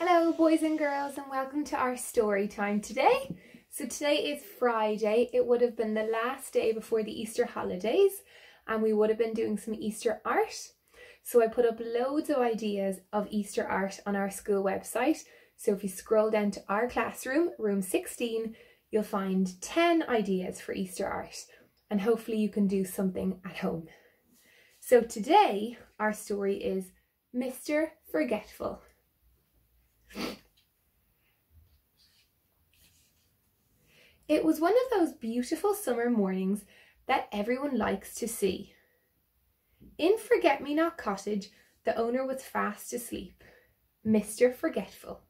Hello boys and girls, and welcome to our story time today. So today is Friday. It would have been the last day before the Easter holidays and we would have been doing some Easter art. So I put up loads of ideas of Easter art on our school website. So if you scroll down to our classroom, room 16, you'll find 10 ideas for Easter art and hopefully you can do something at home. So today our story is Mr. Forgetful. It was one of those beautiful summer mornings that everyone likes to see. In Forget-Me-Not Cottage, the owner was fast asleep, Mr. Forgetful.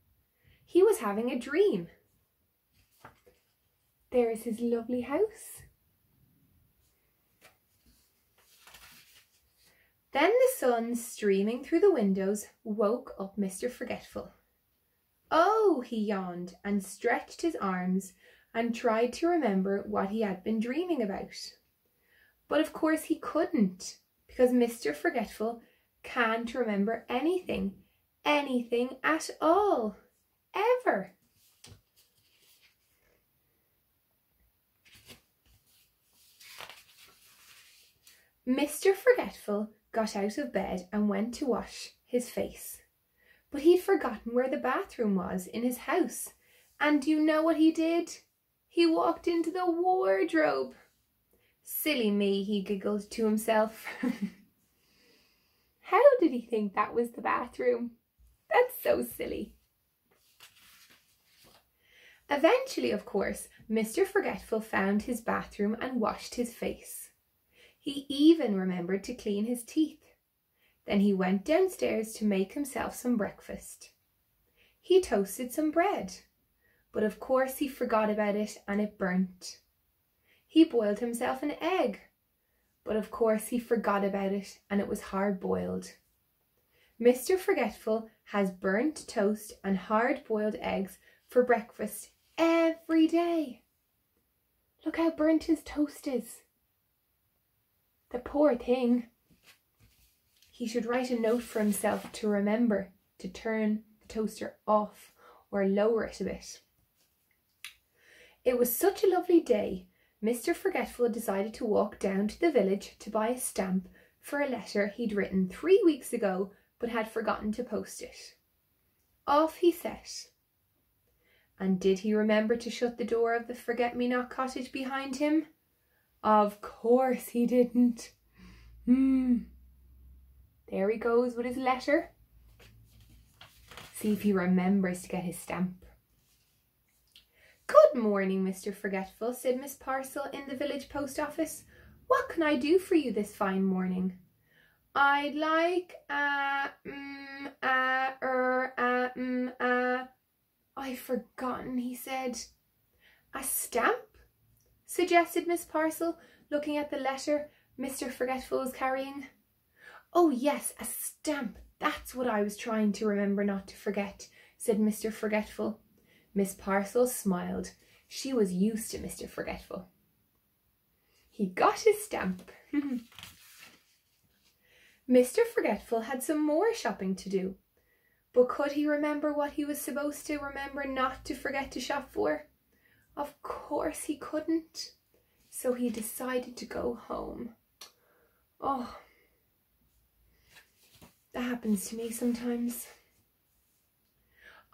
He was having a dream. There is his lovely house. Then the sun streaming through the windows woke up Mr. Forgetful. Oh, he yawned and stretched his arms and tried to remember what he had been dreaming about. But of course he couldn't, because Mr. Forgetful can't remember anything at all, ever. Mr. Forgetful got out of bed and went to wash his face. But he'd forgotten where the bathroom was in his house. And do you know what he did? He walked into the wardrobe. Silly me, he giggled to himself. How did he think that was the bathroom? That's so silly. Eventually, of course, Mr. Forgetful found his bathroom and washed his face. He even remembered to clean his teeth. Then he went downstairs to make himself some breakfast. He toasted some bread, but of course he forgot about it and it burnt. He boiled himself an egg, but of course he forgot about it and it was hard-boiled. Mr. Forgetful has burnt toast and hard-boiled eggs for breakfast every day. Look how burnt his toast is. The poor thing. He should write a note for himself to remember to turn the toaster off or lower it a bit. It was such a lovely day, Mr. Forgetful decided to walk down to the village to buy a stamp for a letter he'd written 3 weeks ago but had forgotten to post it. Off he set. And did he remember to shut the door of the Forget-Me-Not Cottage behind him? Of course he didn't. There he goes with his letter. See if he remembers to get his stamp. Good morning, Mr. Forgetful, said Miss Parcel in the village post office. What can I do for you this fine morning? I'd like I've forgotten, he said. A stamp? Suggested Miss Parcel, looking at the letter Mr. Forgetful was carrying. Oh yes, a stamp. That's what I was trying to remember not to forget, said Mr. Forgetful. Miss Parcel smiled. She was used to Mr. Forgetful. He got his stamp. Mr. Forgetful had some more shopping to do. But could he remember what he was supposed to remember not to forget to shop for? Of course he couldn't. So he decided to go home. Oh, that happens to me sometimes.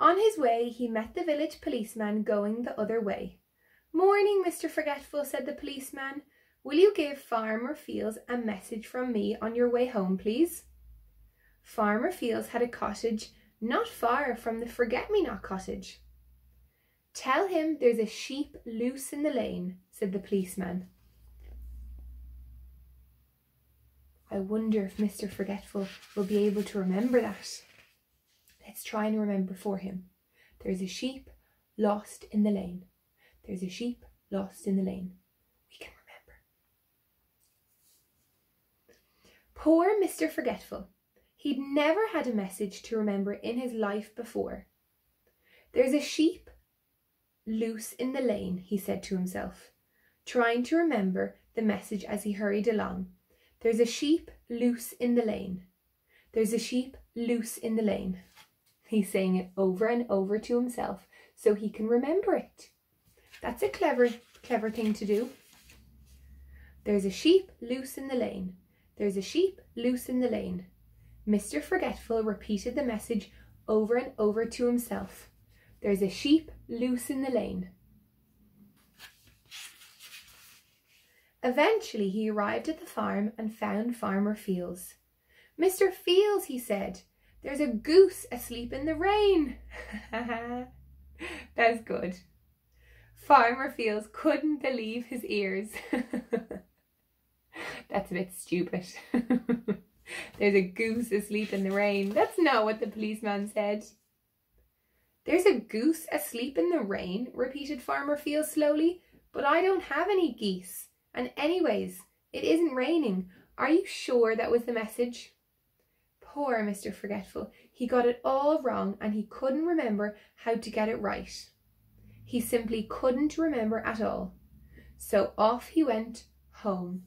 On his way, he met the village policeman going the other way. Morning, Mr. Forgetful, said the policeman. Will you give Farmer Fields a message from me on your way home, please? Farmer Fields had a cottage not far from the Forget-Me-Not Cottage. Tell him there's a sheep loose in the lane, said the policeman. I wonder if Mr. Forgetful will be able to remember that. Let's try and remember for him. There's a sheep lost in the lane. There's a sheep lost in the lane. We can remember. Poor Mr. Forgetful. He'd never had a message to remember in his life before. There's a sheep loose in the lane, he said to himself, trying to remember the message as he hurried along. There's a sheep loose in the lane. There's a sheep loose in the lane. He's saying it over and over to himself so he can remember it. That's a clever thing to do. There's a sheep loose in the lane. There's a sheep loose in the lane. Mr. Forgetful repeated the message over and over to himself. There's a sheep loose in the lane. Eventually he arrived at the farm and found Farmer Fields. "Mr. Fields," he said, "there's a goose asleep in the rain." That's good. Farmer Fields couldn't believe his ears. That's a bit stupid. There's a goose asleep in the rain. That's not what the policeman said. "There's a goose asleep in the rain," repeated Farmer Fields slowly. "But I don't have any geese. And anyways, it isn't raining. Are you sure that was the message?" Poor Mr. Forgetful. He got it all wrong and he couldn't remember how to get it right. He simply couldn't remember at all. So off he went home.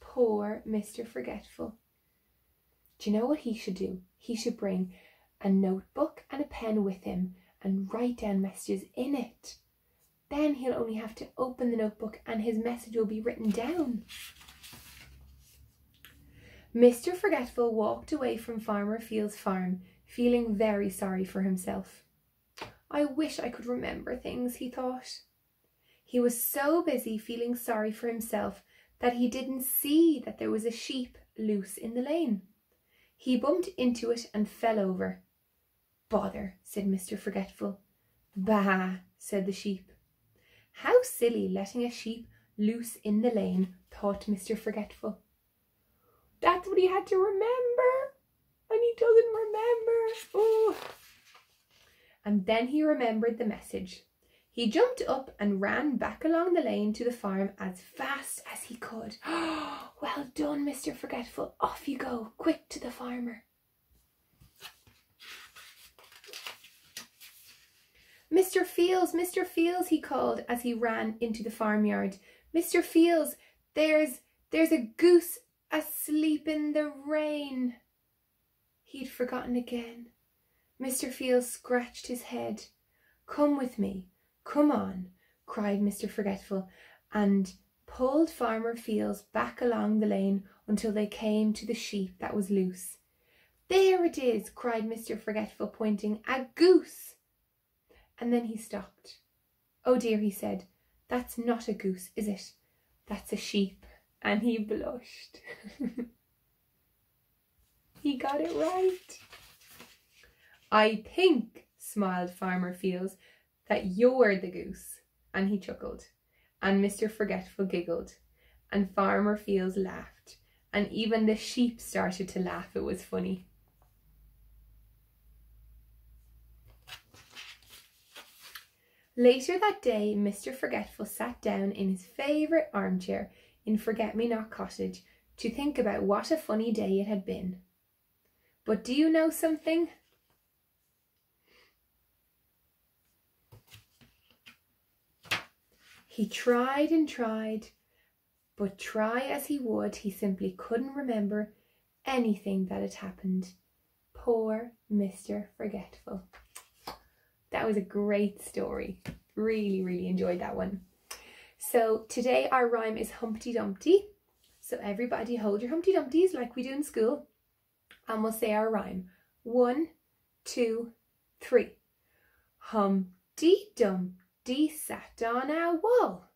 Poor Mr. Forgetful. Do you know what he should do? He should bring a notebook and a pen with him and write down messages in it. Then he'll only have to open the notebook and his message will be written down. Mr. Forgetful walked away from Farmer Fields' farm, feeling very sorry for himself. I wish I could remember things, he thought. He was so busy feeling sorry for himself that he didn't see that there was a sheep loose in the lane. He bumped into it and fell over. Bother, said Mr. Forgetful. Bah, said the sheep. How silly letting a sheep loose in the lane, thought Mr. Forgetful. That's what he had to remember, and he doesn't remember. Oh. And then he remembered the message. He jumped up and ran back along the lane to the farm as fast as he could. Well done, Mr. Forgetful. Off you go, quick to the farmer. Mr. Fields, he called as he ran into the farmyard. Mr. Fields, there's a goose asleep in the rain. He'd forgotten again. Mr. Fields scratched his head. Come with me, come on, cried Mr. Forgetful, and pulled Farmer Fields back along the lane until they came to the sheep that was loose. There it is, cried Mr. Forgetful, pointing, a goose. And then he stopped. Oh dear, he said, that's not a goose, is it? That's a sheep. And he blushed. He got it right. I think, smiled Farmer Fields, that you're the goose. And he chuckled. And Mr. Forgetful giggled. And Farmer Fields laughed. And even the sheep started to laugh. It was funny. Later that day, Mr. Forgetful sat down in his favourite armchair in Forget-Me-Not Cottage to think about what a funny day it had been. But do you know something? He tried and tried, but try as he would, he simply couldn't remember anything that had happened. Poor Mr. Forgetful. That was a great story. Really, really enjoyed that one. So today our rhyme is Humpty Dumpty. So everybody hold your Humpty Dumpties like we do in school. And we'll say our rhyme. 1, 2, 3. Humpty Dumpty sat on a wall.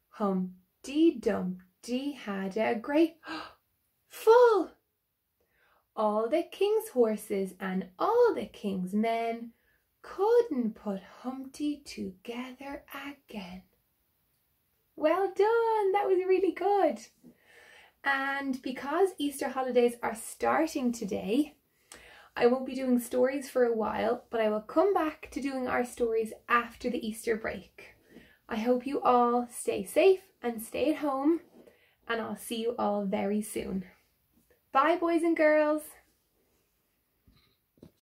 Humpty Dumpty had a great fall. All the king's horses and all the king's men couldn't put Humpty together again. Well done, that was really good. And because Easter holidays are starting today, I won't be doing stories for a while, but I will come back to doing our stories after the Easter break. I hope you all stay safe and stay at home, and I'll see you all very soon. Bye, boys and girls.